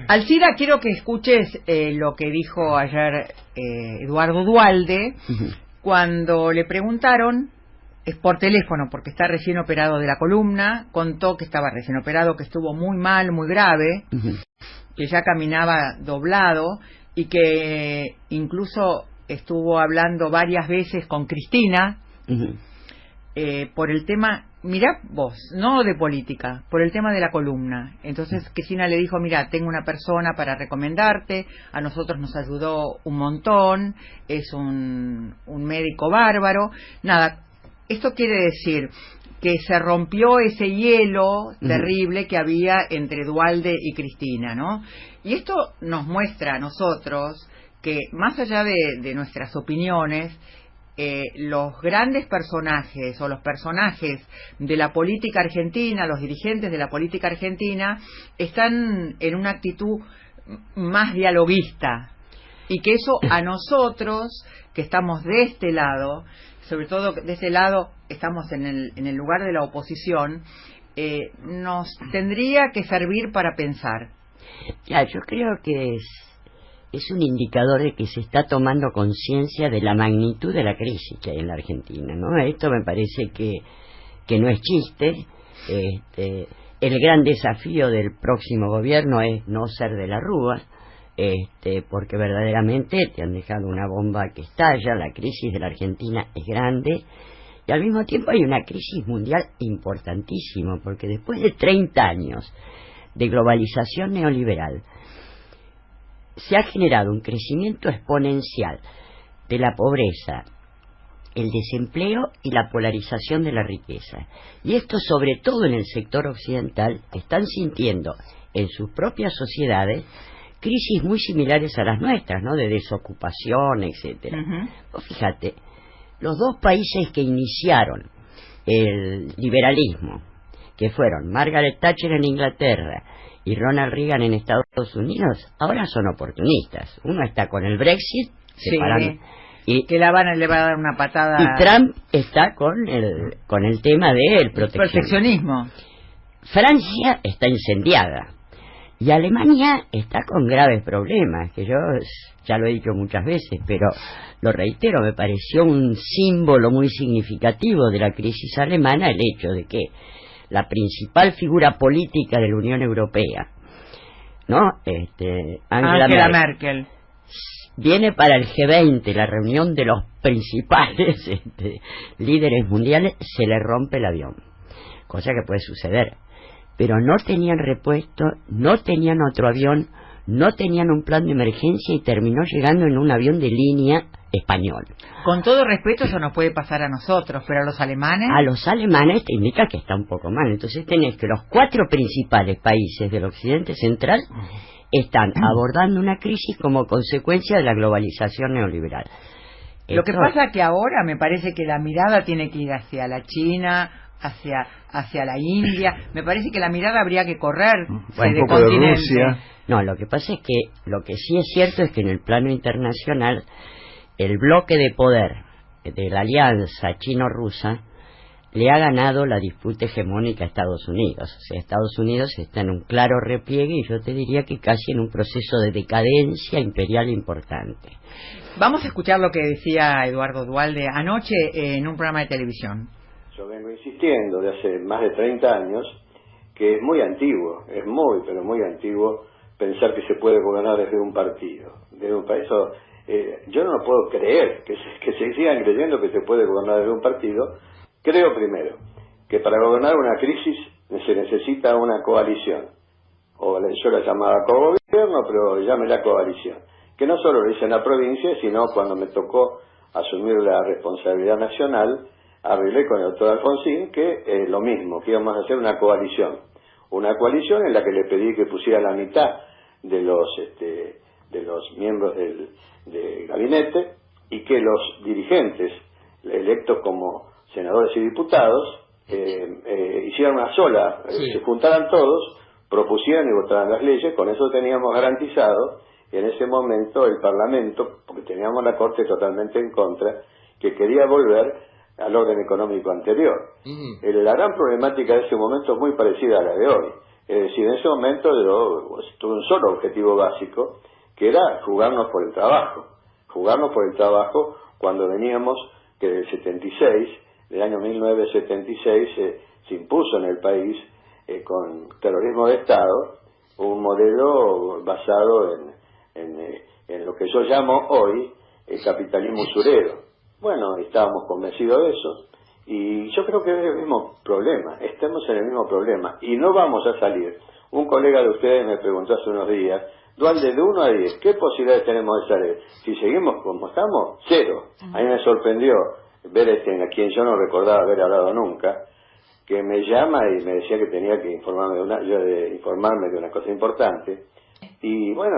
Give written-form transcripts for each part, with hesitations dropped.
Alcira, quiero que escuches lo que dijo ayer Eduardo Duhalde cuando le preguntaron, es por teléfono porque está recién operado de la columna, contó que estaba recién operado, que estuvo muy mal, muy grave, que ya caminaba doblado y que incluso estuvo hablando varias veces con Cristina por el tema, mirá vos, no de política, por el tema de la columna. Entonces Cristina le dijo, mira, tengo una persona para recomendarte, a nosotros nos ayudó un montón, es un médico bárbaro. Nada, esto quiere decir que se rompió ese hielo terrible que había entre Duhalde y Cristina, ¿no? Y esto nos muestra a nosotros que, más allá de nuestras opiniones, los grandes personajes o los personajes de la política argentina, los dirigentes de la política argentina, están en una actitud más dialoguista, y que eso a nosotros, que estamos de este lado, sobre todo de este lado estamos en el lugar de la oposición, nos tendría que servir para pensar. Ya, yo creo que es un indicador de que se está tomando conciencia de la magnitud de la crisis que hay en la Argentina, ¿no? Esto me parece que no es chiste. El gran desafío del próximo gobierno es no ser de la Rúa, porque verdaderamente te han dejado una bomba que estalla. La crisis de la Argentina es grande y al mismo tiempo hay una crisis mundial importantísima, porque después de 30 años de globalización neoliberal se ha generado un crecimiento exponencial de la pobreza, el desempleo y la polarización de la riqueza. Y esto, sobre todo en el sector occidental, están sintiendo en sus propias sociedades crisis muy similares a las nuestras, ¿no? De desocupación, etcétera. Pues fíjate, los dos países que iniciaron el liberalismo, que fueron Margaret Thatcher en Inglaterra y Ronald Reagan en Estados Unidos, ahora son oportunistas. Uno está con el Brexit, separando, y que le va a dar una patada. Y Trump está con el tema del proteccionismo. Francia está incendiada y Alemania está con graves problemas, que yo ya lo he dicho muchas veces, pero lo reitero, me pareció un símbolo muy significativo de la crisis alemana el hecho de que la principal figura política de la Unión Europea, ¿no? Angela Merkel, viene para el G20, la reunión de los principales líderes mundiales, se le rompe el avión, cosa que puede suceder, pero no tenían repuesto, no tenían otro avión, no tenían un plan de emergencia y terminó llegando en un avión de línea español. Con todo respeto, eso nos puede pasar a nosotros, pero a los alemanes... A los alemanes te indica que está un poco mal. Entonces tenés que los 4 principales países del occidente central están abordando una crisis como consecuencia de la globalización neoliberal. Lo que pasa que ahora me parece que la mirada tiene que ir hacia la China, hacia la India. Me parece que la mirada habría que correr de continente. Rusia. No, lo que pasa es que lo que sí es cierto es que en el plano internacional el bloque de poder de la alianza chino-rusa le ha ganado la disputa hegemónica a Estados Unidos. O sea, Estados Unidos está en un claro repliegue y yo te diría que casi en un proceso de decadencia imperial importante. Vamos a escuchar lo que decía Eduardo Duhalde anoche en un programa de televisión. Yo vengo insistiendo de hace más de 30 años que es muy antiguo, es muy, pero muy antiguo pensar que se puede gobernar desde un partido. Yo no puedo creer que se sigan creyendo que se puede gobernar desde un partido. Creo primero que para gobernar una crisis se necesita una coalición, o yo la llamaba cogobierno, pero llámela coalición, que no solo lo hice en la provincia, sino cuando me tocó asumir la responsabilidad nacional, arreglé con el doctor Alfonsín que lo mismo, que íbamos a hacer una coalición en la que le pedí que pusiera la mitad de los miembros del gabinete y que los dirigentes electos como senadores y diputados hicieran una sola, se juntaran todos, propusieran y votaran las leyes. Con eso teníamos garantizado en ese momento el Parlamento, porque teníamos la Corte totalmente en contra, que quería volver al orden económico anterior. La gran problemática de ese momento es muy parecida a la de hoy. Es decir, en ese momento yo tuve un solo objetivo básico, que era jugarnos por el trabajo cuando veníamos que del 76, del año 1976, se impuso en el país con terrorismo de Estado un modelo basado en lo que yo llamo hoy el capitalismo usurero. Bueno, estábamos convencidos de eso, y yo creo que es el mismo problema, estamos en el mismo problema, y no vamos a salir. Un colega de ustedes me preguntó hace unos días, Dualde, de 1 a 10, ¿qué posibilidades tenemos de salir? Si seguimos como estamos, 0. A mí me sorprendió ver a quien yo no recordaba haber hablado nunca, que me llama y me decía que tenía que informarme de una cosa importante, y bueno,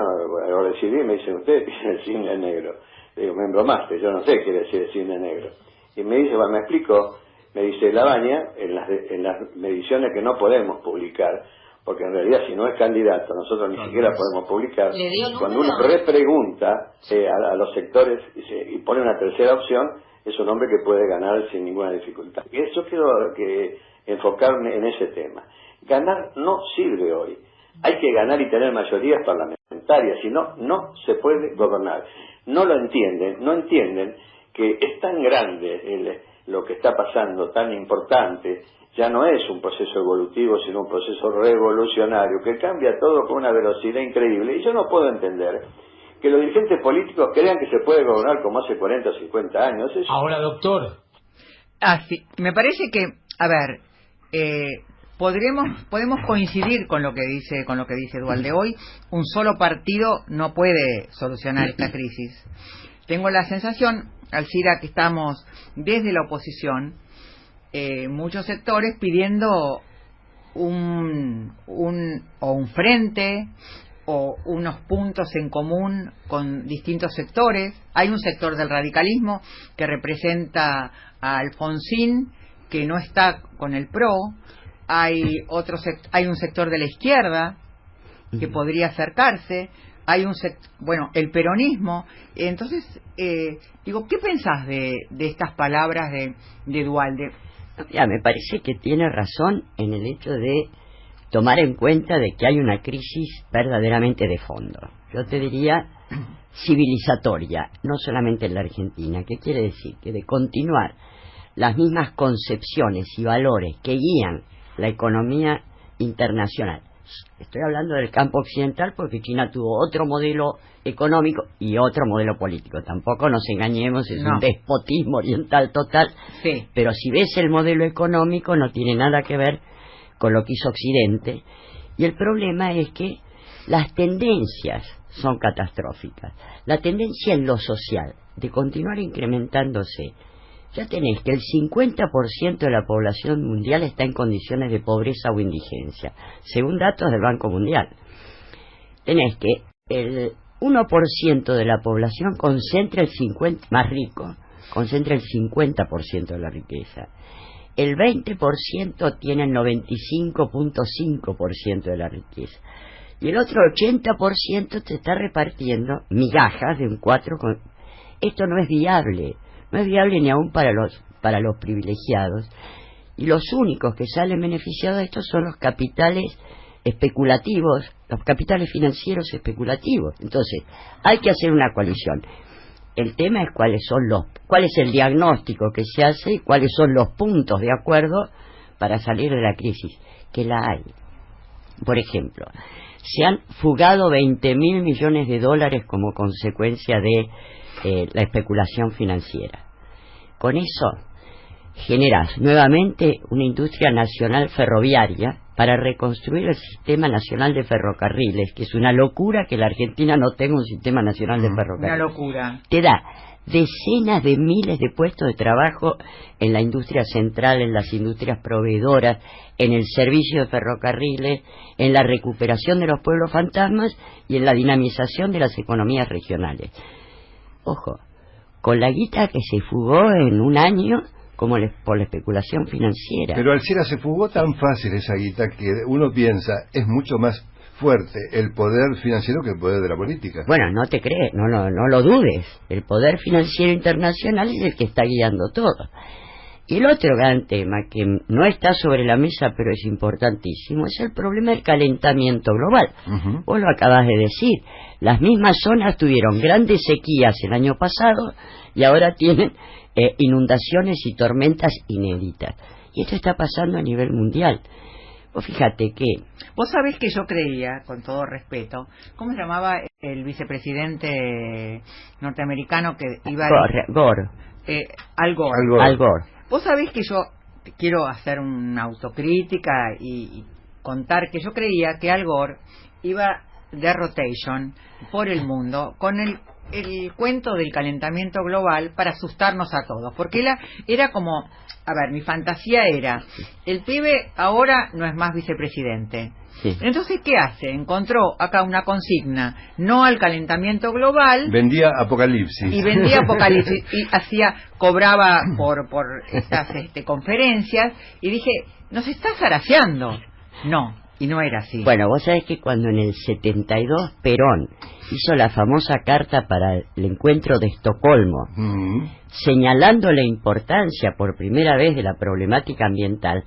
lo recibí y me dicen, usted tiene el cisne negro. Le digo, me embromaste, yo no sé qué quiere decir el cisne negro. Y me dice, bueno, me explico, me dice, Labaña, en las mediciones que no podemos publicar, porque en realidad si no es candidato, nosotros ni siquiera podemos publicar, cuando uno repregunta a los sectores y pone una tercera opción, es un hombre que puede ganar sin ninguna dificultad. Y yo quiero enfocarme en ese tema. Ganar no sirve hoy. Hay que ganar y tener mayorías parlamentarias, si no, no se puede gobernar. No lo entienden, no entienden que es tan grande lo que está pasando, tan importante. Ya no es un proceso evolutivo, sino un proceso revolucionario, que cambia todo con una velocidad increíble. Y yo no puedo entender que los dirigentes políticos crean que se puede gobernar como hace 40 o 50 años. Ahora, doctor. Sí, me parece que, a ver, podemos coincidir con lo que dice Dualde hoy. Un solo partido no puede solucionar esta crisis. Tengo la sensación, Alcira, que estamos desde la oposición, muchos sectores pidiendo un frente o unos puntos en común con distintos sectores. Hay un sector del radicalismo que representa a Alfonsín, que no está con el PRO. Hay un sector de la izquierda que podría acercarse. Hay el peronismo. Entonces, digo, ¿qué pensás de estas palabras de Dualde? Ya, me parece que tiene razón en el hecho de tomar en cuenta de que hay una crisis verdaderamente de fondo. Yo te diría civilizatoria, no solamente en la Argentina. ¿Qué quiere decir? Que de continuar las mismas concepciones y valores que guían la economía internacional. Estoy hablando del campo occidental porque China tuvo otro modelo económico y otro modelo político. Tampoco nos engañemos, es un despotismo oriental total. Sí. Pero si ves el modelo económico no tiene nada que ver con lo que hizo Occidente. Y el problema es que las tendencias son catastróficas. La tendencia en lo social, de continuar incrementándose. Ya tenés que el 50% de la población mundial está en condiciones de pobreza o indigencia, según datos del Banco Mundial. Tenés que el 1% de la población más rico, concentra el 50% de la riqueza. El 20% tiene el 95.5% de la riqueza. Y el otro 80% te está repartiendo migajas de un 4%. Esto no es viable. No es viable ni aún para los privilegiados. Y los únicos que salen beneficiados de esto son los capitales especulativos, los capitales financieros especulativos. Entonces, hay que hacer una coalición. El tema es cuál es el diagnóstico que se hace y cuáles son los puntos de acuerdo para salir de la crisis, que la hay. Por ejemplo, se han fugado 20.000 millones de dólares como consecuencia de la especulación financiera. Con eso generas nuevamente una industria nacional ferroviaria para reconstruir el sistema nacional de ferrocarriles, que es una locura que la Argentina no tenga un sistema nacional de ferrocarriles. Una locura. Te da decenas de miles de puestos de trabajo en la industria central, en las industrias proveedoras, en el servicio de ferrocarriles, en la recuperación de los pueblos fantasmas y en la dinamización de las economías regionales. Ojo, con la guita que se fugó en un año como por la especulación financiera. Pero Alcira, se fugó tan fácil esa guita que uno piensa es mucho más fuerte el poder financiero que el poder de la política. Bueno, no te crees, no lo dudes. El poder financiero internacional es el que está guiando todo. Y el otro gran tema que no está sobre la mesa, pero es importantísimo, es el problema del calentamiento global. Vos lo acabas de decir. Las mismas zonas tuvieron grandes sequías el año pasado y ahora tienen inundaciones y tormentas inéditas. Y esto está pasando a nivel mundial. Vos fíjate que... Vos sabés que yo creía, con todo respeto, ¿cómo se llamaba el vicepresidente norteamericano que iba a... Gore. Al Gore. Al Gore. Vos sabés que yo quiero hacer una autocrítica y contar que yo creía que Al Gore iba de rotation por el mundo con el cuento del calentamiento global para asustarnos a todos, porque era como, a ver, mi fantasía era, el pibe ahora no es más vicepresidente. Sí. Entonces, ¿qué hace? Encontró acá una consigna, no al calentamiento global. Vendía Apocalipsis. Y vendía Apocalipsis. Y cobraba por estas conferencias. Y dije, nos está zaraseando. No, y no era así. Bueno, vos sabés que cuando en el 72 Perón hizo la famosa carta para el encuentro de Estocolmo, señalando la importancia por primera vez de la problemática ambiental,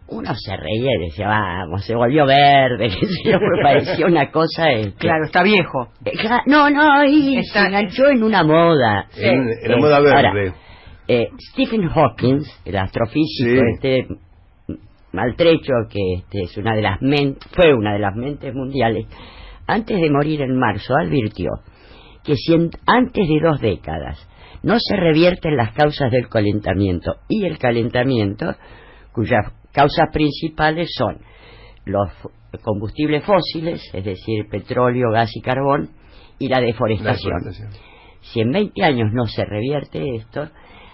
uno se reía y decía, vamos, se volvió verde, que me parecía una cosa... Claro, está viejo. Y se enganchó en una moda. En la moda verde. Ahora, Stephen Hawking, el astrofísico, maltrecho, que es fue una de las mentes mundiales, antes de morir en marzo, advirtió que si antes de 2 décadas no se revierten las causas del calentamiento, y el calentamiento, cuyas causas principales son los combustibles fósiles, es decir, petróleo, gas y carbón, y la deforestación. Si en 20 años no se revierte esto,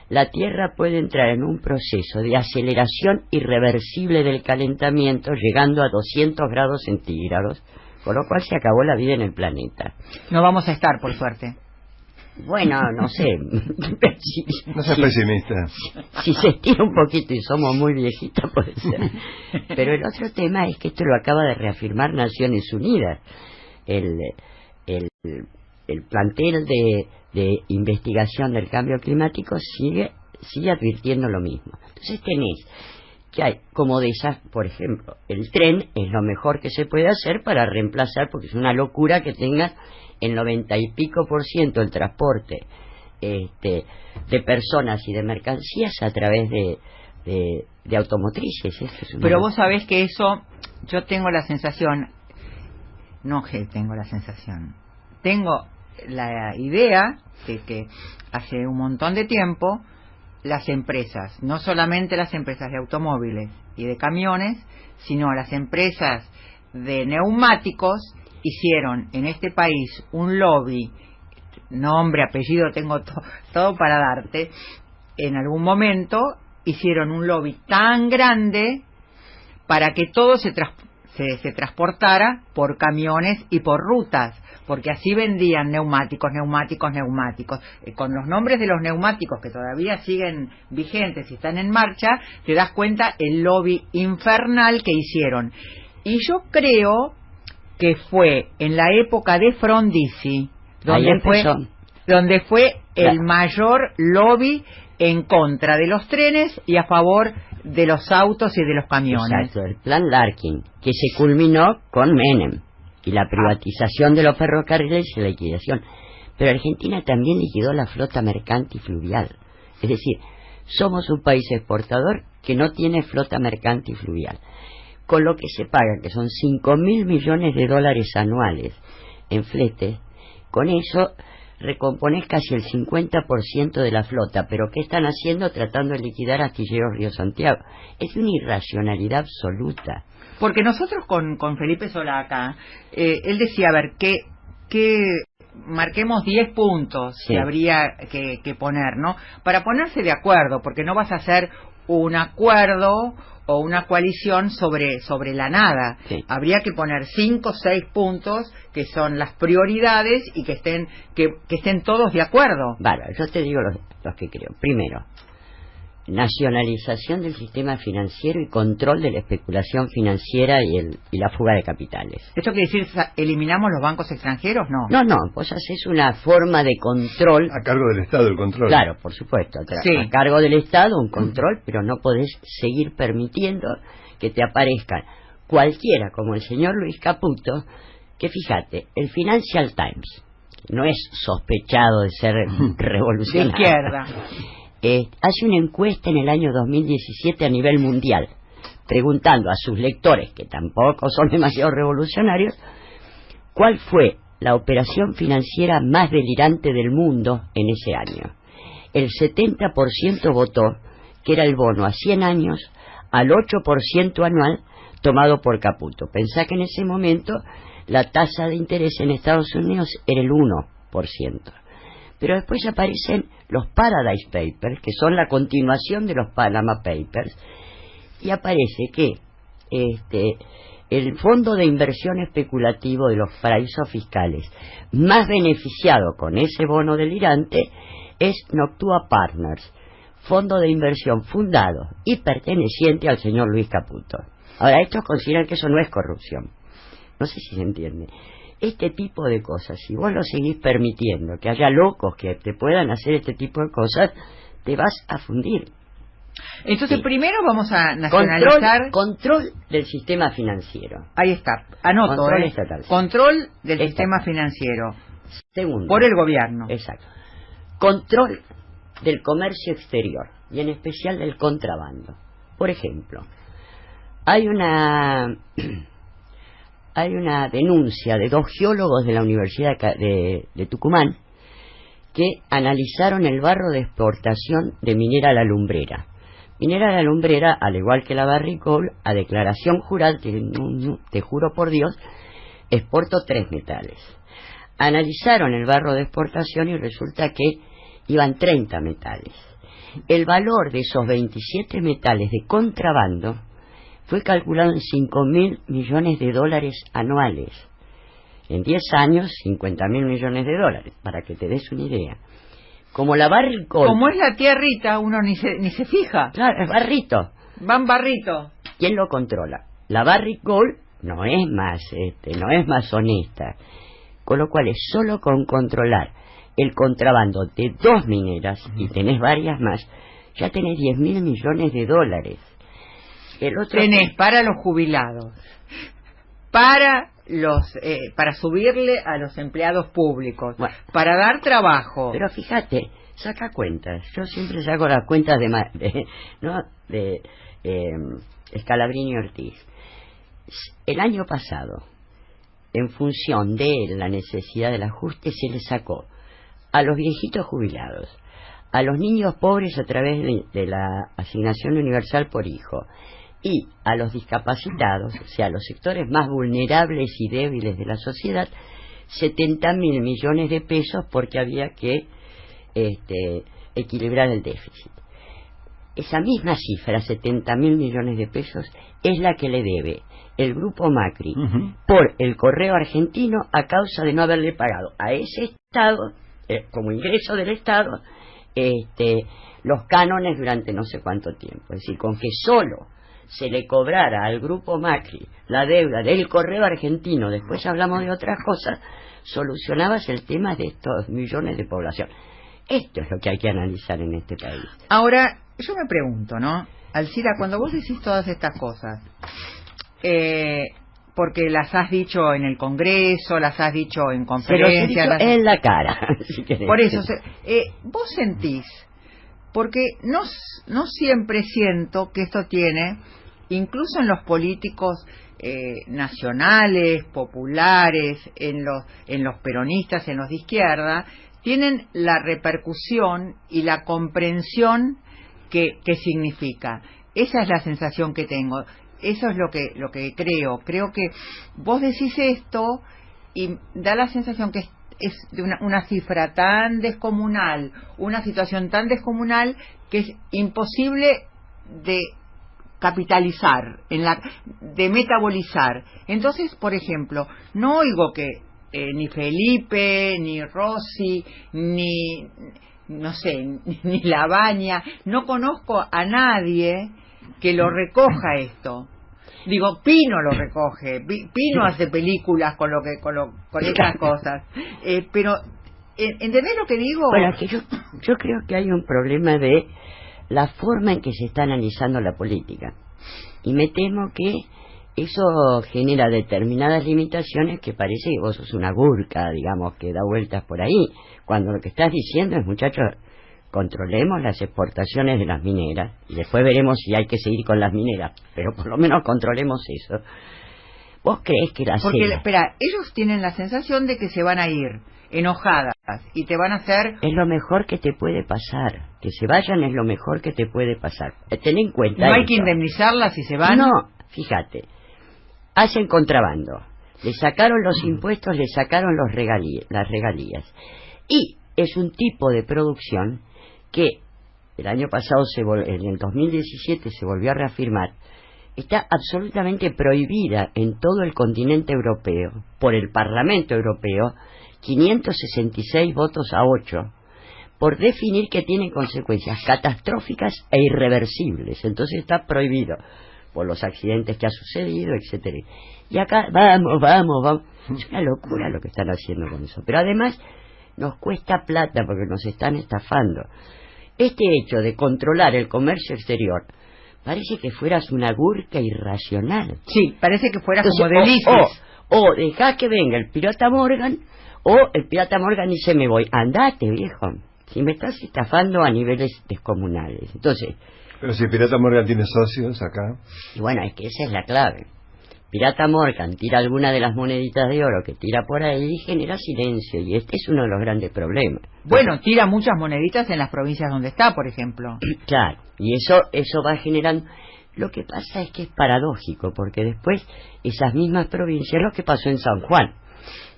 la Tierra puede entrar en un proceso de aceleración irreversible del calentamiento, llegando a 200 grados centígrados, con lo cual se acabó la vida en el planeta. No vamos a estar, por suerte. Bueno, no sé. No seas pesimista. Si se estira un poquito y somos muy viejitos, puede ser. Pero el otro tema es que esto lo acaba de reafirmar Naciones Unidas. El plantel de investigación del cambio climático sigue advirtiendo lo mismo. Entonces tenés que hay como de esas, por ejemplo, el tren es lo mejor que se puede hacer para reemplazar, porque es una locura que tengas el 90 y pico % del transporte de personas y de mercancías a través de automotrices. Pero vos sabés que eso, yo tengo la sensación, tengo la idea de que hace un montón de tiempo las empresas, no solamente las empresas de automóviles y de camiones, sino las empresas de neumáticos, hicieron en este país un lobby, nombre, apellido, tengo todo para darte, en algún momento hicieron un lobby tan grande para que todo se transportara por camiones y por rutas, porque así vendían neumáticos, con los nombres de los neumáticos que todavía siguen vigentes y están en marcha, te das cuenta el lobby infernal que hicieron. Y yo creo que fue en la época de Frondizi donde fue el mayor lobby en contra de los trenes y a favor de los autos y de los camiones. Exacto, el plan Larkin, que se culminó con Menem y la privatización de los ferrocarriles y la liquidación. Pero Argentina también liquidó la flota mercante y fluvial. Es decir, somos un país exportador que no tiene flota mercante y fluvial. Con lo que se paga, que son 5.000 millones de dólares anuales en flete, con eso recomponés casi el 50% de la flota. ¿Pero qué están haciendo? Tratando de liquidar Astilleros Río Santiago. Es una irracionalidad absoluta. Porque nosotros con Felipe Solá acá, él decía, a ver, que marquemos 10 puntos que habría que poner, ¿no? Para ponerse de acuerdo, porque no vas a hacer un acuerdo o una coalición sobre la nada. Habría que poner 5 o 6 puntos que son las prioridades y que estén todos de acuerdo. Vale, yo te digo los que creo. Primero, nacionalización del sistema financiero y control de la especulación financiera y la fuga de capitales. ¿Esto quiere decir eliminamos los bancos extranjeros? No. No, vos haces una forma de control. A cargo del Estado el control. Claro, por supuesto, a cargo del Estado un control, pero no podés seguir permitiendo que te aparezcan cualquiera, como el señor Luis Caputo, que fíjate, el Financial Times no es sospechado de ser revolucionario. De izquierda. Hace una encuesta en el año 2017 a nivel mundial, preguntando a sus lectores, que tampoco son demasiado revolucionarios, cuál fue la operación financiera más delirante del mundo en ese año. El 70% votó que era el bono a 100 años al 8% anual tomado por Caputo. Pensá que en ese momento la tasa de interés en Estados Unidos era el 1%. Pero después aparecen los Paradise Papers, que son la continuación de los Panama Papers, y aparece que el fondo de inversión especulativo de los paraísos fiscales más beneficiado con ese bono delirante es Noctua Partners, fondo de inversión fundado y perteneciente al señor Luis Caputo. Ahora, estos consideran que eso no es corrupción. No sé si se entiende. Este tipo de cosas, si vos lo seguís permitiendo, que haya locos que te puedan hacer este tipo de cosas, te vas a fundir. Entonces, primero vamos a nacionalizar... Control del sistema financiero. Ahí está, anoto. Control estatal. Control del sistema financiero. Segundo. Por el gobierno. Exacto. Control del comercio exterior, y en especial del contrabando. Por ejemplo, hay una denuncia de 2 geólogos de la Universidad de Tucumán que analizaron el barro de exportación de Minera La Lumbrera. Minera La Lumbrera, al igual que la Barrick Gold, a declaración jurada, te juro por Dios, exportó 3 metales. Analizaron el barro de exportación y resulta que iban 30 metales. El valor de esos 27 metales de contrabando fue calculado en $5.000 millones anuales. En 10 años, $50.000 millones, para que te des una idea. Como la Barrick Gold... Como es la tierrita, uno ni se fija. Claro, es barrito. Van barrito. ¿Quién lo controla? La Barrick Gold no es más honesta. Con lo cual, es solo con controlar el contrabando de 2 mineras, y tenés varias más, ya tenés $10.000 millones. El otro tenés para los jubilados, para subirle a los empleados públicos, bueno, para dar trabajo. Pero fíjate, saca cuentas. Yo siempre saco las cuentas de Scalabrini Ortiz. El año pasado, en función de la necesidad del ajuste, se le sacó a los viejitos jubilados, a los niños pobres a través de la asignación universal por hijo, y a los discapacitados, o sea, a los sectores más vulnerables y débiles de la sociedad, $70.000 millones porque había que equilibrar el déficit. Esa misma cifra, $70.000 millones, es la que le debe el grupo Macri por el correo argentino a causa de no haberle pagado a ese Estado, como ingreso del Estado, los cánones durante no sé cuánto tiempo. Es decir, con que solo se le cobrara al grupo Macri la deuda del correo argentino, después hablamos de otras cosas, solucionabas el tema de estos millones de población. Esto es lo que hay que analizar en este país. Ahora, yo me pregunto, ¿no? Alcira, cuando vos decís todas estas cosas, porque las has dicho en el Congreso, las has dicho en conferencias... Pero en la cara, si querés. Por eso, vos sentís, porque no siempre siento que esto tiene, incluso en los políticos nacionales, populares, en los peronistas, en los de izquierda, tienen la repercusión y la comprensión que significa. Esa es la sensación que tengo. Eso es lo que creo. Creo que vos decís esto y da la sensación que es de una cifra tan descomunal, una situación tan descomunal que es imposible de capitalizar, de metabolizar. Entonces, por ejemplo, no oigo que ni Felipe, ni Rossi, ni no sé, ni la baña, no conozco a nadie que lo recoja esto. Digo, Pino lo recoge, Pino hace películas con estas cosas, pero ¿entendés lo que digo? Bueno, es que yo creo que hay un problema de la forma en que se está analizando la política, y me temo que eso genera determinadas limitaciones que parece que vos sos una gurka, digamos, que da vueltas por ahí, cuando lo que estás diciendo es, muchachos, controlemos las exportaciones de las mineras y después veremos si hay que seguir con las mineras, pero por lo menos controlemos eso. ¿Vos creés que la Porque, seda... espera, ellos tienen la sensación de que se van a ir enojadas y te van a hacer... Es lo mejor que te puede pasar. Que se vayan es lo mejor que te puede pasar. Ten en cuenta ¿No hay esto. que indemnizarlas si se van? No, fíjate. Hacen contrabando. Le sacaron los impuestos, le sacaron las regalías. Y es un tipo de producción que el año pasado, en el 2017, se volvió a reafirmar. Está absolutamente prohibida en todo el continente europeo, por el Parlamento Europeo, 566 votos a 8, por definir que tiene consecuencias catastróficas e irreversibles. Entonces está prohibido por los accidentes que ha sucedido, etcétera. Y acá, vamos. Es una locura lo que están haciendo con eso. Pero además nos cuesta plata porque nos están estafando. Este hecho de controlar el comercio exterior parece que fueras una gurka irracional. Sí, parece que fueras Entonces, como Delicias. O dejá que venga el pirata Morgan, o el pirata Morgan dice, me voy. Andate, viejo, si me estás estafando a niveles descomunales. Entonces... Pero si Pirata Morgan tiene socios acá... Y bueno, es que esa es la clave. Pirata Morgan tira alguna de las moneditas de oro que tira por ahí y genera silencio, y este es uno de los grandes problemas. Bueno, tira muchas moneditas en las provincias donde está, por ejemplo. Claro, y eso va generando... Lo que pasa es que es paradójico, porque después esas mismas provincias, lo que pasó en San Juan.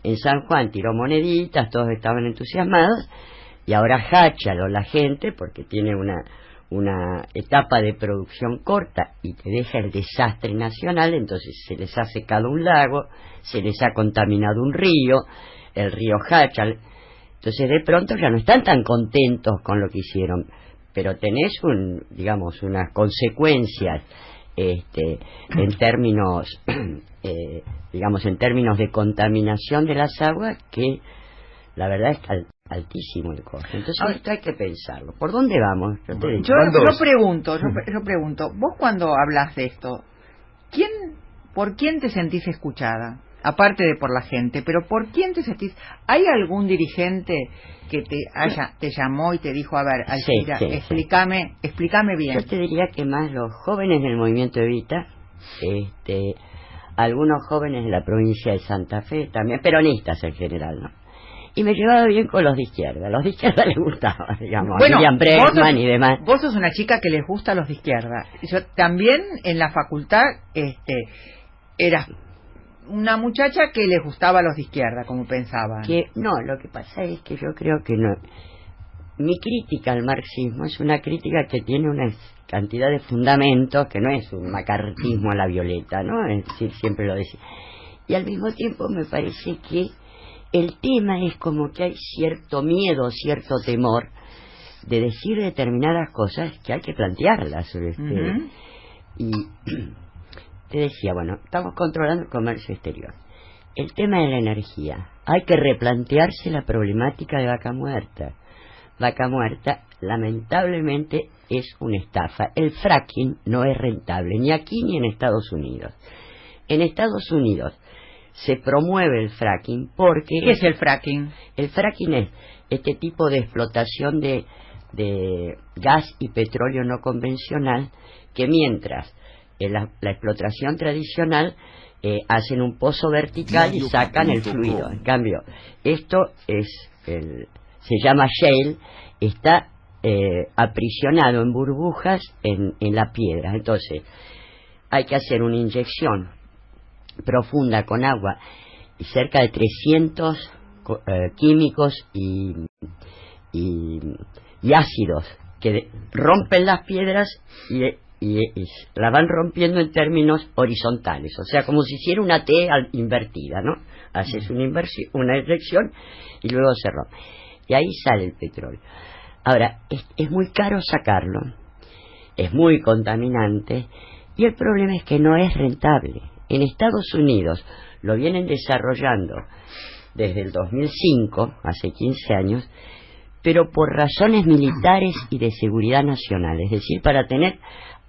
En San Juan tiró moneditas, todos estaban entusiasmados, y ahora Háchalo la gente, porque tiene una etapa de producción corta y te deja el desastre nacional, entonces se les ha secado un lago, se les ha contaminado un río, el río Háchal. Entonces de pronto ya no están tan contentos con lo que hicieron, pero tenés unas consecuencias en términos en términos de contaminación de las aguas, que la verdad es altísimo el costo. Entonces esto hay que pensarlo. ¿Por dónde vamos? Yo pregunto, vos cuando hablas de esto, ¿por quién te sentís escuchada? Aparte de por la gente, pero ¿por quién te sentís? ¿Hay algún dirigente que te llamó y te dijo, a ver, Alcira, sí, explícame bien? Yo te diría que más los jóvenes del movimiento Evita, algunos jóvenes de la provincia de Santa Fe, también peronistas en general, ¿no? Y me llevaba bien con los de izquierda. Los de izquierda les gustaba, digamos, bueno, William Bregman y demás. Vos sos una chica que les gusta a los de izquierda. Yo también en la facultad eras una muchacha que les gustaba a los de izquierda, como pensaban. No, lo que pasa es que yo creo que no. Mi crítica al marxismo es una crítica que tiene una cantidad de fundamentos, que no es un macartismo a la violeta, ¿no? Es decir, siempre lo decía. Y al mismo tiempo me parece que el tema es como que hay cierto miedo, cierto temor de decir determinadas cosas que hay que plantearlas. Y te decía, bueno, estamos controlando el comercio exterior. El tema de la energía. Hay que replantearse la problemática de Vaca Muerta. Vaca Muerta, lamentablemente, es una estafa. El fracking no es rentable, ni aquí ni en Estados Unidos. En Estados Unidos se promueve el fracking porque... ¿Qué es el fracking? El fracking es este tipo de explotación de gas y petróleo no convencional, que mientras la explotación tradicional hacen un pozo vertical y sacan el fluido. En cambio, esto se llama shale, está aprisionado en burbujas en la piedra. Entonces hay que hacer una inyección profunda con agua y cerca de 300 químicos y ácidos que rompen las piedras y la van rompiendo en términos horizontales, o sea, como si hiciera una T invertida, ¿no? Haces una inyección y luego se rompe y ahí sale el petróleo. Ahora, es muy caro sacarlo, es muy contaminante, y el problema es que no es rentable. En Estados Unidos lo vienen desarrollando desde el 2005, hace 15 años, pero por razones militares y de seguridad nacional, es decir, para tener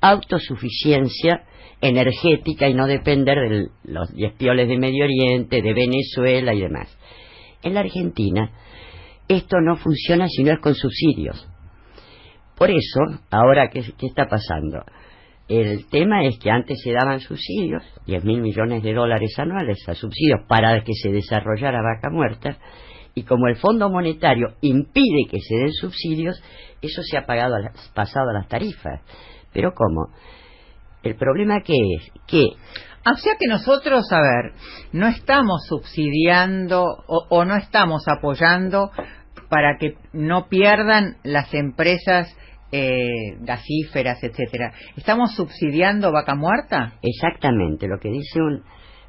autosuficiencia energética y no depender de los 10 pioles de Medio Oriente, de Venezuela y demás. En la Argentina esto no funciona si no es con subsidios. Por eso, ahora, ¿qué está pasando? El tema es que antes se daban subsidios, 10.000 millones de dólares anuales a subsidios para que se desarrollara Vaca Muerta, y como el Fondo Monetario impide que se den subsidios, eso se ha pasado a las tarifas. ¿Pero cómo? El problema que es que... O sea que nosotros, a ver, no estamos subsidiando o no estamos apoyando para que no pierdan las empresas gasíferas, etcétera. ¿Estamos subsidiando Vaca Muerta? Exactamente, lo que dice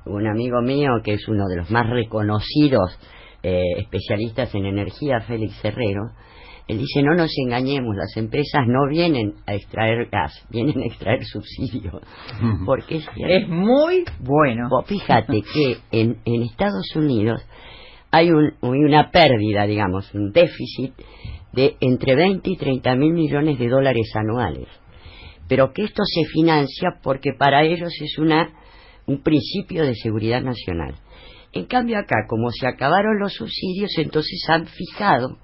un amigo mío, que es uno de los más reconocidos especialistas en energía, Félix Herrero. Él dice: no nos engañemos, las empresas no vienen a extraer gas, vienen a extraer subsidios. Porque es muy bueno. Vos fíjate que en Estados Unidos hay una pérdida, digamos, un déficit de entre 20 y 30.000 millones de dólares anuales. Pero que esto se financia porque para ellos es un principio de seguridad nacional. En cambio acá, como se acabaron los subsidios, entonces han fijado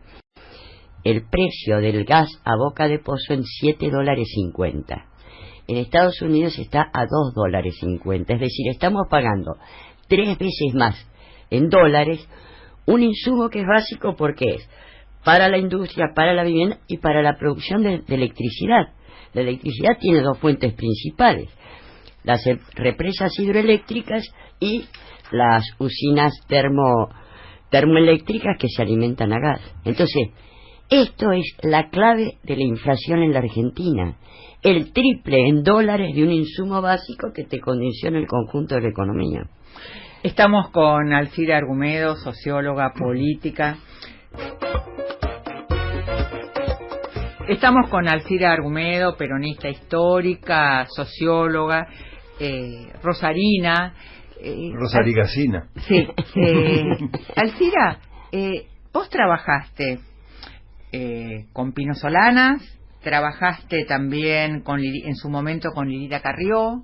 el precio del gas a boca de pozo en $7.50. En Estados Unidos está a $2.50. Es decir, estamos pagando 3 veces más en dólares un insumo que es básico porque es para la industria, para la vivienda y para la producción de electricidad. La electricidad tiene 2 fuentes principales: las represas hidroeléctricas y las usinas termoeléctricas que se alimentan a gas. Entonces, esto es la clave de la inflación en la Argentina: el triple en dólares de un insumo básico que te condiciona el conjunto de la economía. Estamos con Alcira Argumedo, socióloga política. Estamos con Alcira Argumedo, peronista histórica, socióloga, rosarina. Rosarigacina. Sí. Alcira, vos trabajaste con Pino Solanas, trabajaste también en su momento con Lilita Carrió.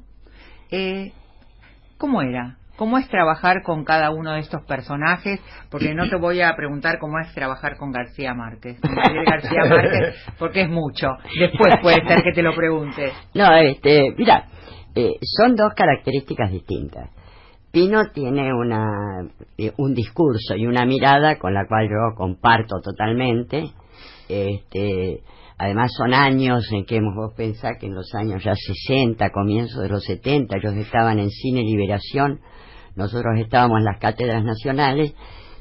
¿Cómo era? ¿Cómo es trabajar con cada uno de estos personajes? Porque no te voy a preguntar cómo es trabajar con García Márquez. Con Gabriel García Márquez, porque es mucho. Después puede ser que te lo pregunte. No, mira, son 2 características distintas. Pino tiene un discurso y una mirada con la cual yo comparto totalmente. Además son años en que vos pensás que en los años ya 60, comienzos de los 70, ellos estaban en Cine Liberación, nosotros estábamos en las cátedras nacionales,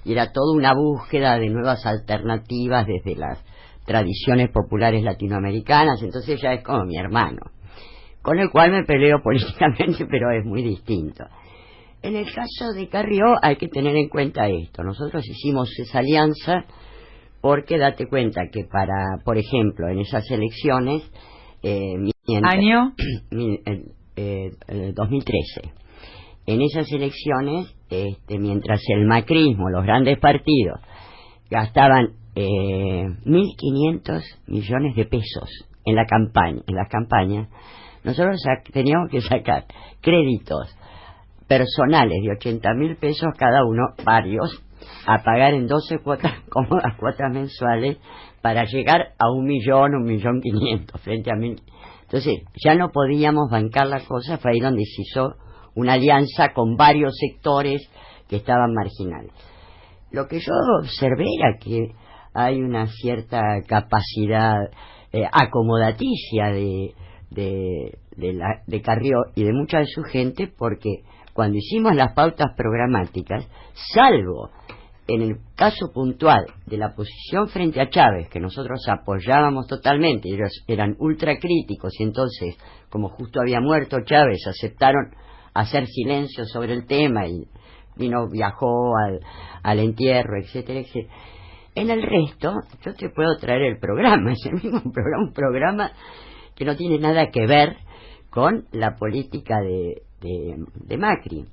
y era toda una búsqueda de nuevas alternativas desde las tradiciones populares latinoamericanas. Entonces ya es como mi hermano, con el cual me peleo políticamente, pero es muy distinto. En el caso de Carrió hay que tener en cuenta esto: nosotros hicimos esa alianza porque date cuenta que por ejemplo, en esas elecciones, ¿año? 2013, en esas elecciones, mientras el macrismo, los grandes partidos, gastaban 1.500 millones de pesos en las campañas, nosotros teníamos que sacar créditos personales de 80.000 pesos cada uno, varios, a pagar en 12 cuotas, cómodas cuotas mensuales, para llegar a 1.500.000 frente a 1.000. Entonces ya no podíamos bancar la cosa. Fue ahí donde se hizo una alianza con varios sectores que estaban marginales. Lo que yo observé era que hay una cierta capacidad acomodaticia de Carrió y de mucha de su gente, porque cuando hicimos las pautas programáticas, salvo en el caso puntual de la posición frente a Chávez, que nosotros apoyábamos totalmente, ellos eran ultracríticos, y entonces, como justo había muerto Chávez, aceptaron hacer silencio sobre el tema, y viajó al entierro, etcétera, etcétera. En el resto, yo te puedo traer el programa, es el mismo programa, un programa que no tiene nada que ver con la política de Macri.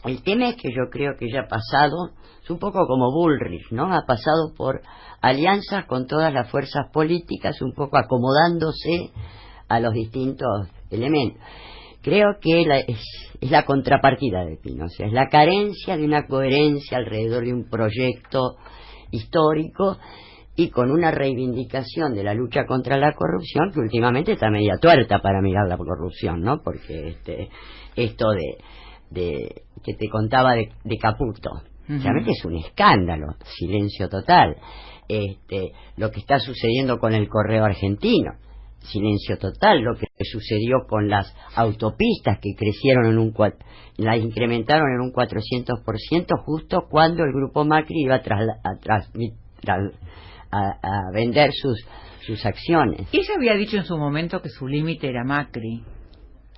El tema es que yo creo que ya ha pasado, es un poco como Bullrich, ¿no? Ha pasado por alianzas con todas las fuerzas políticas, un poco acomodándose a los distintos elementos. Creo que es la contrapartida de Pino, o sea, es la carencia de una coherencia alrededor de un proyecto histórico y con una reivindicación de la lucha contra la corrupción que últimamente está media tuerta para mirar la corrupción, ¿no? Porque esto de que te contaba de Caputo, realmente es un escándalo, silencio total. Lo que está sucediendo con el correo argentino, silencio total. Lo que sucedió con las autopistas que crecieron las incrementaron en un 400% justo cuando el grupo Macri iba a vender sus acciones. Ella había dicho en su momento que su límite era Macri.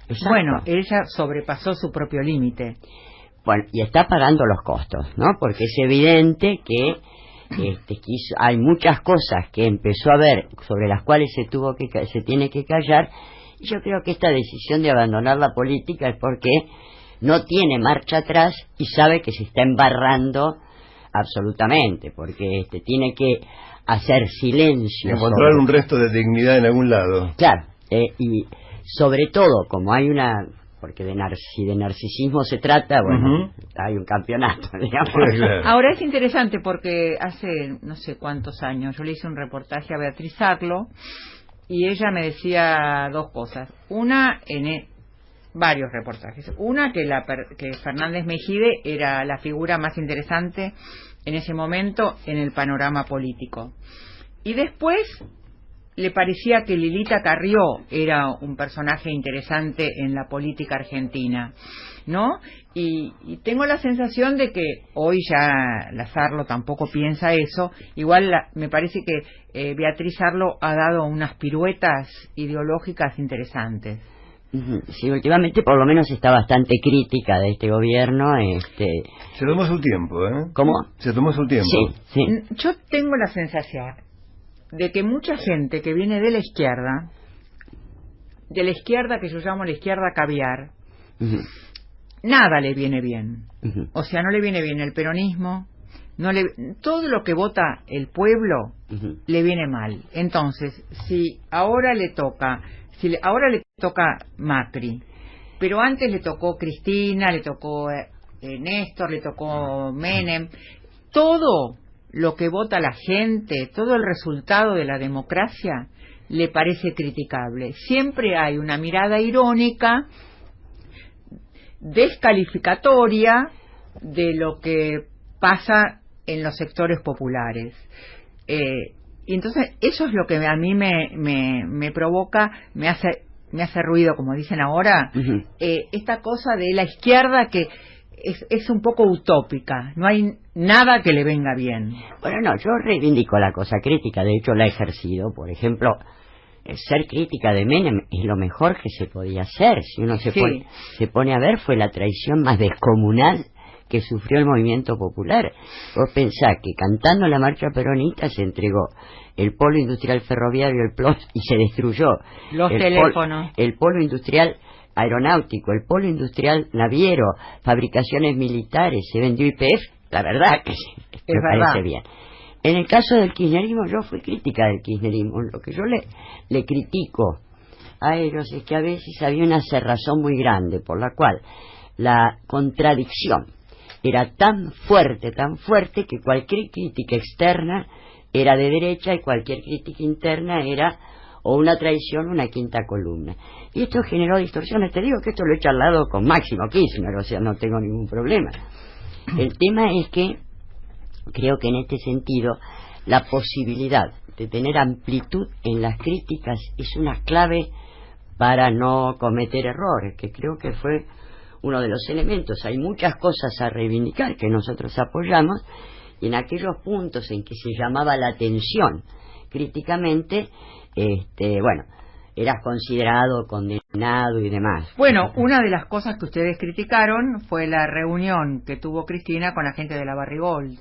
Exacto. Bueno, ella sobrepasó su propio límite. Bueno, y está pagando los costos, ¿no? Porque es evidente que hay muchas cosas que empezó a ver sobre las cuales se tiene que callar, y yo creo que esta decisión de abandonar la política es porque no tiene marcha atrás y sabe que se está embarrando absolutamente, porque tiene que hacer silencio, encontrar un resto de dignidad en algún lado. Claro, y sobre todo como hay porque si de narcisismo se trata, bueno, hay un campeonato, digamos. Claro. Ahora es interesante porque hace no sé cuántos años yo le hice un reportaje a Beatriz Arlo y ella me decía dos cosas. Una, varios reportajes. Una, que Fernández Mejide era la figura más interesante en ese momento en el panorama político. Y después le parecía que Lilita Carrió era un personaje interesante en la política argentina, ¿no? Y tengo la sensación de que hoy ya la Arlo tampoco piensa eso. Igual me parece que Beatriz Arlo ha dado unas piruetas ideológicas interesantes. Sí, últimamente por lo menos está bastante crítica de este gobierno. Se tomó su tiempo, ¿eh? ¿Cómo? Se tomó su tiempo. Sí. Yo tengo la sensación de que mucha gente que viene de la izquierda que yo llamo la izquierda caviar, nada le viene bien. O sea, no le viene bien el peronismo, todo lo que vota el pueblo le viene mal. Entonces, si ahora le toca Macri, pero antes le tocó Cristina, le tocó Néstor, le tocó Menem, todo lo que vota la gente, todo el resultado de la democracia le parece criticable. Siempre hay una mirada irónica, descalificatoria de lo que pasa en los sectores populares. Y entonces eso es lo que a mí me provoca, me hace ruido, como dicen ahora, esta cosa de la izquierda que es un poco utópica, no hay nada que le venga bien. Bueno, no, yo reivindico la cosa crítica, de hecho la he ejercido. Por ejemplo, ser crítica de Menem es lo mejor que se podía hacer. Si uno se pone a ver, fue la traición más descomunal que sufrió el movimiento popular. Vos pensás que cantando la marcha peronista se entregó el polo industrial ferroviario, el PLOS, y se destruyó los teléfonos, el polo industrial aeronáutico, el polo industrial naviero, fabricaciones militares, se vendió YPF. La verdad que me parece bien. En el caso del kirchnerismo, yo fui crítica del kirchnerismo. Lo que yo le critico a ellos es que a veces había una cerrazón muy grande, por la cual la contradicción era tan fuerte que cualquier crítica externa era de derecha y cualquier crítica interna era o una traición o una quinta columna. Y esto generó distorsiones. Te digo que esto lo he charlado con Máximo Kirchner, o sea, no tengo ningún problema. El tema es que creo que en este sentido la posibilidad de tener amplitud en las críticas es una clave para no cometer errores, que creo que fue uno de los elementos. Hay muchas cosas a reivindicar que nosotros apoyamos, y en aquellos puntos en que se llamaba la atención críticamente, bueno, eras considerado condenado y demás. Bueno, una de las cosas que ustedes criticaron fue la reunión que tuvo Cristina con la gente de la Barrigold.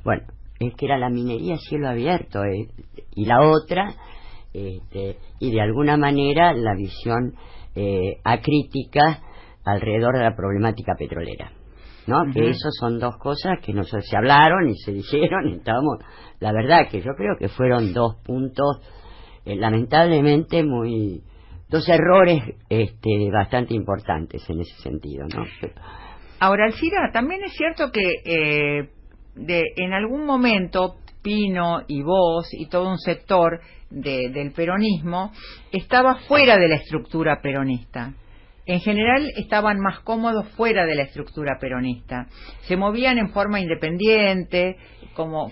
Bueno, es que era la minería a cielo abierto, y la otra, y de alguna manera la visión acrítica alrededor de la problemática petrolera, ¿no? Uh-huh. Que esos son dos cosas que no se hablaron y se dijeron, y estábamos, la verdad que yo creo que fueron dos puntos lamentablemente dos errores bastante importantes en ese sentido, ¿no? Ahora, Alcira, también es cierto que en algún momento Pino y vos y todo un sector del peronismo estaba fuera de la estructura peronista. En general estaban más cómodos fuera de la estructura peronista. Se movían en forma independiente, como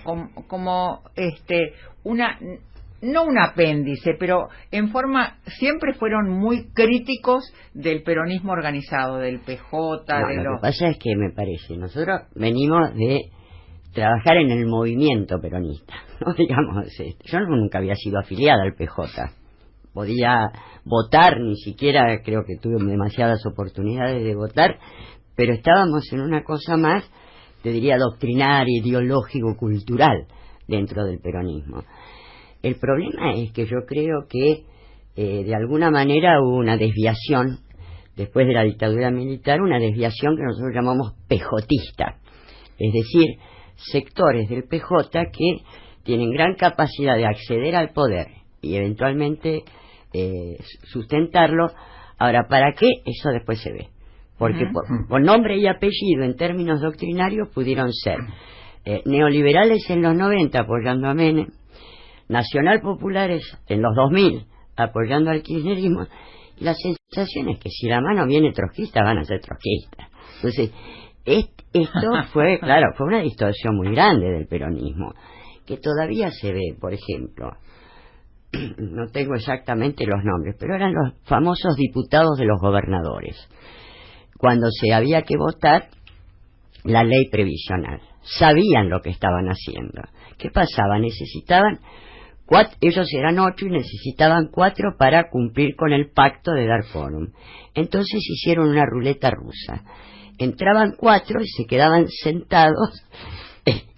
no un apéndice, pero en forma, siempre fueron muy críticos del peronismo organizado, del PJ, Lo que pasa es que me parece, nosotros venimos de trabajar en el movimiento peronista, ¿no? Digamos, yo nunca había sido afiliada al PJ, podía votar, ni siquiera creo que tuve demasiadas oportunidades de votar, pero estábamos en una cosa más, te diría, doctrinaria, ideológico, cultural dentro del peronismo. El problema es que yo creo que de alguna manera hubo una desviación, después de la dictadura militar, una desviación que nosotros llamamos pejotista, es decir, sectores del PJ que tienen gran capacidad de acceder al poder y eventualmente sustentarlo. Ahora, ¿para qué? Eso después se ve, porque por nombre y apellido en términos doctrinarios pudieron ser neoliberales en los 90 apoyando a Menem, nacional populares en los 2000 apoyando al kirchnerismo, y la sensación es que si la mano viene trotskista van a ser trotskistas. Entonces esto fue, claro, fue una distorsión muy grande del peronismo, que todavía se ve. Por ejemplo, no tengo exactamente los nombres, pero eran los famosos diputados de los gobernadores, cuando se había que votar la ley previsional, sabían lo que estaban haciendo. ¿Qué pasaba? Necesitaban ellos eran 8 y necesitaban 4 para cumplir con el pacto de dar quórum. Entonces hicieron una ruleta rusa. Entraban 4 y se quedaban sentados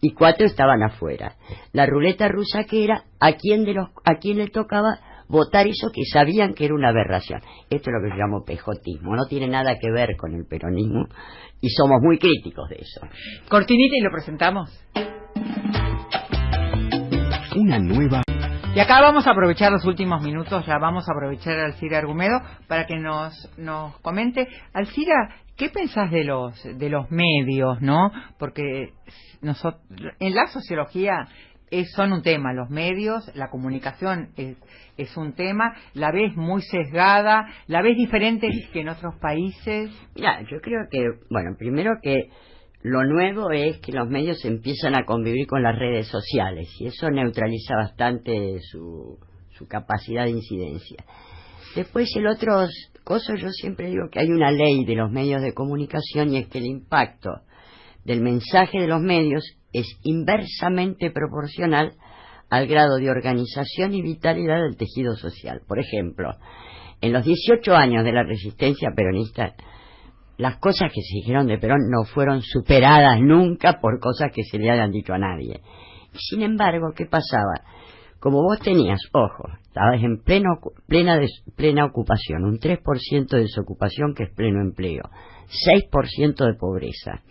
y 4 estaban afuera. La ruleta rusa, que era a quién le tocaba votar eso que sabían que era una aberración. Esto es lo que yo llamo pejotismo, no tiene nada que ver con el peronismo y somos muy críticos de eso. Cortinita y lo presentamos. Una nueva. Y acá vamos a aprovechar los últimos minutos, ya vamos a aprovechar a Alcira Argumedo para que nos comente. Alcira, ¿qué pensás de los medios, no? Porque en la sociología son un tema, los medios, la comunicación es un tema, la ves muy sesgada, la ves diferente que en otros países. Mira, yo creo que, bueno, primero que lo nuevo es que los medios empiezan a convivir con las redes sociales y eso neutraliza bastante su capacidad de incidencia. Después el otro cosa, yo siempre digo que hay una ley de los medios de comunicación y es que el impacto del mensaje de los medios es inversamente proporcional al grado de organización y vitalidad del tejido social. Por ejemplo, en los 18 años de la resistencia peronista, las cosas que se dijeron de Perón no fueron superadas nunca por cosas que se le hayan dicho a nadie. Sin embargo, ¿qué pasaba? Como vos tenías, ojo, estabas en plena ocupación, un 3% de desocupación, que es pleno empleo, 6% de pobreza,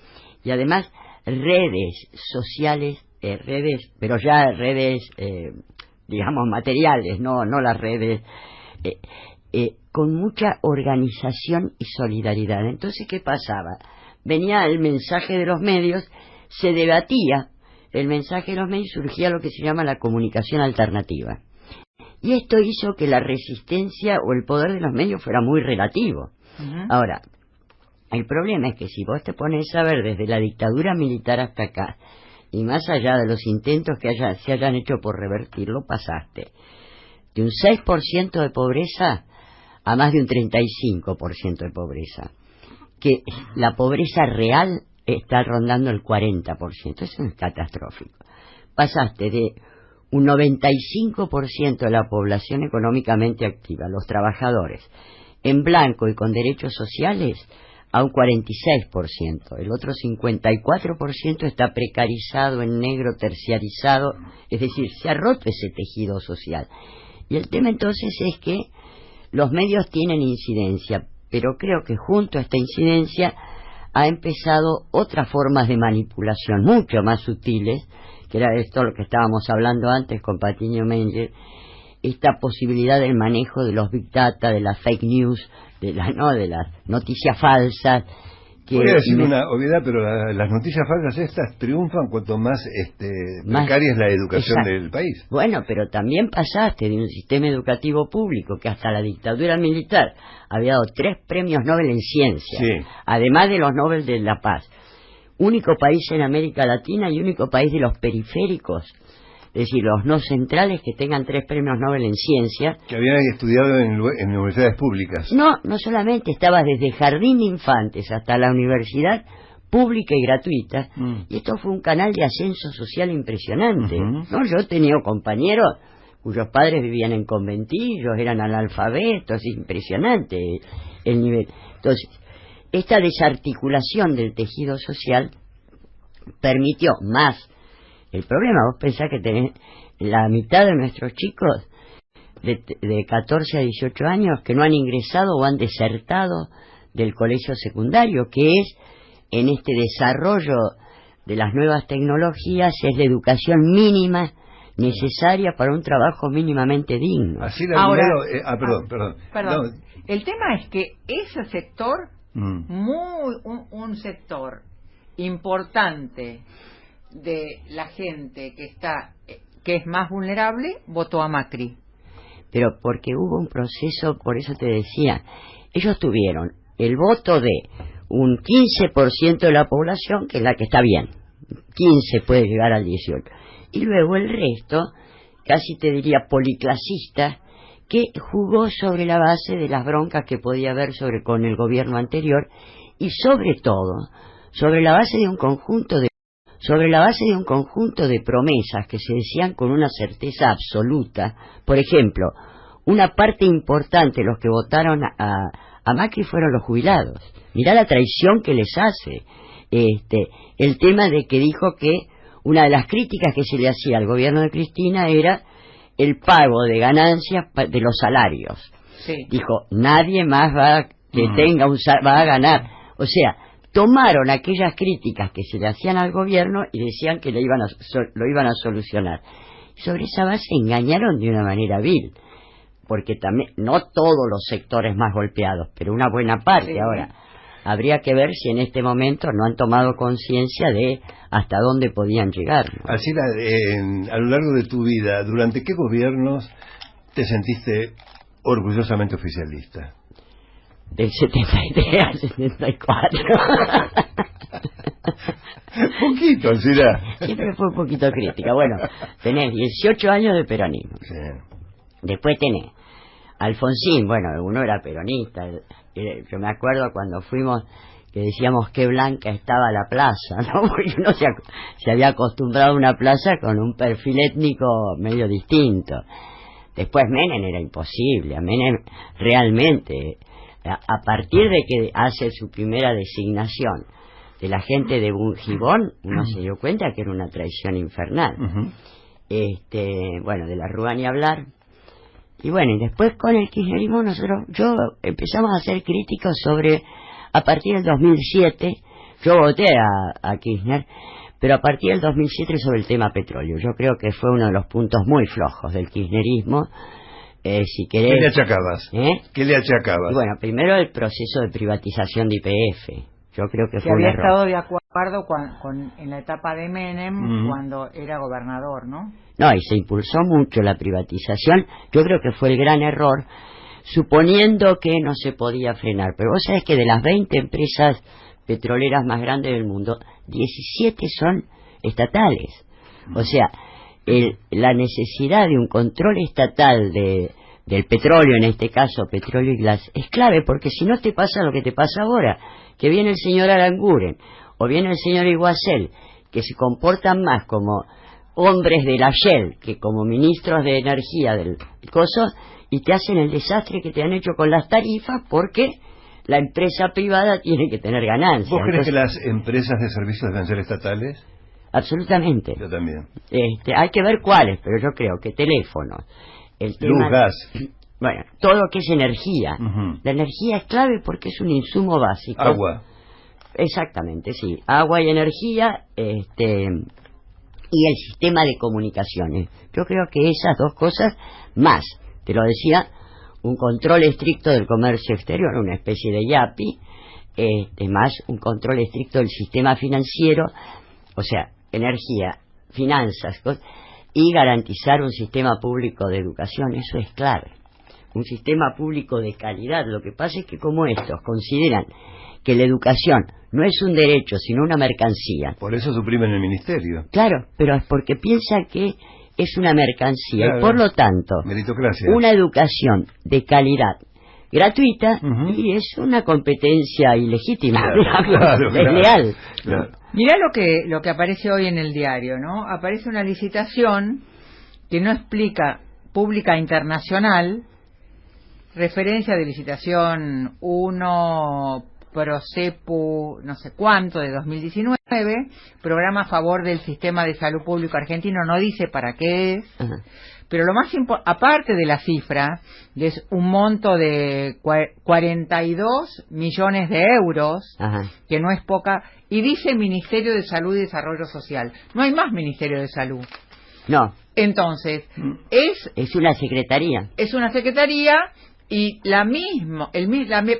y además redes sociales, pero ya redes, digamos, materiales, no las redes, con mucha organización y solidaridad. Entonces, ¿qué pasaba? Venía el mensaje de los medios, se debatía el mensaje de los medios, surgía lo que se llama la comunicación alternativa. Y esto hizo que la resistencia o el poder de los medios fuera muy relativo. Uh-huh. Ahora, el problema es que si vos te pones a ver desde la dictadura militar hasta acá, y más allá de los intentos que se hayan hecho por revertirlo, pasaste de un 6% de pobreza a más de un 35% de pobreza, que la pobreza real está rondando el 40%, eso es catastrófico. Pasaste de un 95% de la población económicamente activa, los trabajadores, en blanco y con derechos sociales, a un 46%. El otro 54% está precarizado, en negro, terciarizado, es decir, se ha roto ese tejido social. Y el tema entonces es que los medios tienen incidencia, pero creo que junto a esta incidencia ha empezado otras formas de manipulación mucho más sutiles, que era esto lo que estábamos hablando antes con Patiño Menger, esta posibilidad del manejo de los big data, de las fake news, de las noticias falsas. Voy a decir una obviedad, pero las noticias falsas estas triunfan cuanto más precaria es la educación del país. Bueno, pero también pasaste de un sistema educativo público que hasta la dictadura militar había dado 3 premios Nobel en ciencia, sí, además de los Nobel de la Paz. Único país en América Latina y único país de los periféricos, es decir, los no centrales, que tengan 3 premios Nobel en ciencia. Que habían estudiado en universidades públicas. No solamente, estaba desde jardín de infantes hasta la universidad pública y gratuita, y esto fue un canal de ascenso social impresionante. ¿No? Yo he tenido compañeros cuyos padres vivían en conventillos, eran analfabetos, impresionante el nivel. Entonces, esta desarticulación del tejido social permitió más. El problema, vos pensás que tenés la mitad de nuestros chicos de 14 a 18 años que no han ingresado o han desertado del colegio secundario, que es, en este desarrollo de las nuevas tecnologías, es la educación mínima necesaria para un trabajo mínimamente digno. Así la Ahora, perdón. No. No. El tema es que ese sector, un sector importante de la gente que es más vulnerable, votó a Macri. Pero porque hubo un proceso, por eso te decía, ellos tuvieron el voto de un 15% de la población, que es la que está bien, 15 puede llegar al 18, y luego el resto, casi te diría policlasista, que jugó sobre la base de las broncas que podía haber con el gobierno anterior, y sobre todo sobre la base de un conjunto de promesas que se decían con una certeza absoluta. Por ejemplo, una parte importante de los que votaron a Macri fueron los jubilados. Mirá la traición que les hace. El tema de que dijo que una de las críticas que se le hacía al gobierno de Cristina era el pago de ganancias de los salarios. Sí. Dijo, nadie más va a ganar. O sea, tomaron aquellas críticas que se le hacían al gobierno y decían que lo iban a solucionar. Sobre esa base engañaron de una manera vil, porque también no todos los sectores más golpeados, pero una buena parte. Sí. Ahora, habría que ver si en este momento no han tomado conciencia de hasta dónde podían llegar, ¿no? Así, a lo largo de tu vida, ¿durante qué gobiernos te sentiste orgullosamente oficialista? Del 73 al 74. Poquito, Alcira. Siempre fue un poquito crítica. Bueno, tenés 18 años de peronismo. Sí. Después tenés Alfonsín, bueno, uno era peronista. Yo me acuerdo cuando fuimos, que decíamos qué blanca estaba la plaza, ¿no? Porque uno se había acostumbrado a una plaza con un perfil étnico medio distinto. Después Menem era imposible. A Menem realmente, a partir de que hace su primera designación de la gente de Bungibón, uno se dio cuenta que era una traición infernal. Bueno, de la Rúa ni hablar. Y bueno, y después con el kirchnerismo yo empezamos a hacer críticos sobre, a partir del 2007, yo voté a Kirchner, pero a partir del 2007 sobre el tema petróleo. Yo creo que fue uno de los puntos muy flojos del kirchnerismo. Si querés, ¿qué le achacabas? ¿Qué le achacabas? Bueno, primero el proceso de privatización de YPF. Yo creo que fue un había error. Estado de acuerdo en la etapa de Menem, cuando era gobernador, ¿no? No, y se impulsó mucho la privatización. Yo creo que fue el gran error, suponiendo que no se podía frenar. Pero vos sabés que de las 20 empresas petroleras más grandes del mundo, 17 son estatales. O sea, la necesidad de un control estatal del petróleo, en este caso petróleo y gas, es clave, porque si no te pasa lo que te pasa ahora, que viene el señor Aranguren o viene el señor Iguacel, que se comportan más como hombres de la Shell que como ministros de energía del coso, y te hacen el desastre que te han hecho con las tarifas, porque la empresa privada tiene que tener ganancias. ¿Vos crees que Entonces, las empresas de servicios deben ser estatales? absolutamente. Yo también. Hay que ver cuáles, pero yo creo que teléfonos, el tema, Luz, gas. bueno, todo lo que es energía. Ujú. La energía es clave porque es un insumo básico. Agua. Exactamente, sí. Agua y energía, y el sistema de comunicaciones. Yo creo que esas dos cosas, más, te lo decía, un control estricto del comercio exterior, una especie de IAPI, más un control estricto del sistema financiero, o sea, energía, finanzas, y garantizar un sistema público de educación, eso es clave. Un sistema público de calidad. Lo que pasa es que como estos consideran que la educación no es un derecho, sino una mercancía. Por eso suprimen el ministerio. Claro, pero es porque piensan que es una mercancía, Claro. y por lo tanto, Meritocracia. una educación de calidad gratuita, Ujú. y es una competencia ilegítima, Claro, digamos, claro, claro. desleal. Claro. Mirá lo que aparece hoy en el diario, ¿no? Aparece una licitación que no explica, pública internacional, referencia de licitación 1 Procepu no sé cuánto de 2019, programa a favor del sistema de salud público argentino, no dice para qué es. Ajá. Pero lo más aparte de la cifra, es un monto de 42 millones de euros, Ajá. que no es poca, y dice Ministerio de Salud y Desarrollo Social. No hay más Ministerio de Salud. No, Entonces, es una secretaría. es una secretaría y la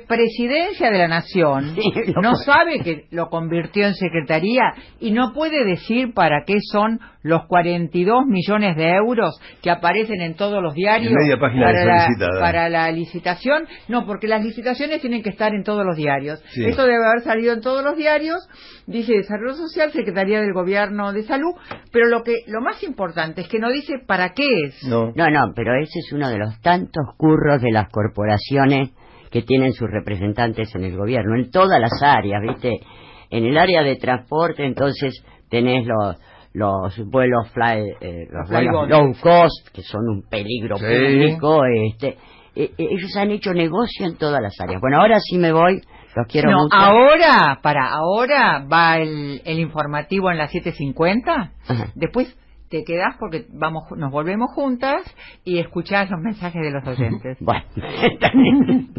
presidencia de la nación Sí, no sabe que lo convirtió en secretaría y no puede decir para qué son los 42 millones de euros que aparecen en todos los diarios En media página solicitada. para la licitación. No, porque las licitaciones tienen que estar en todos los diarios. Sí. Esto debe haber salido en todos los diarios. Dice Desarrollo Social, Secretaría del Gobierno de Salud, pero lo más importante es que no dice para qué es. No. No, pero ese es uno de los tantos curros de las corporaciones que tienen sus representantes en el gobierno, en todas las áreas, ¿viste? En el área de transporte, entonces, tenés los vuelos low cost, que son un peligro Sí. público, ellos han hecho negocio en todas las áreas. Bueno, ahora sí me voy, los quiero No, mucho. ahora va el informativo en las 7:50. Ajá. Después te quedás porque nos volvemos juntas y escuchás los mensajes de los oyentes. Bueno, está bien.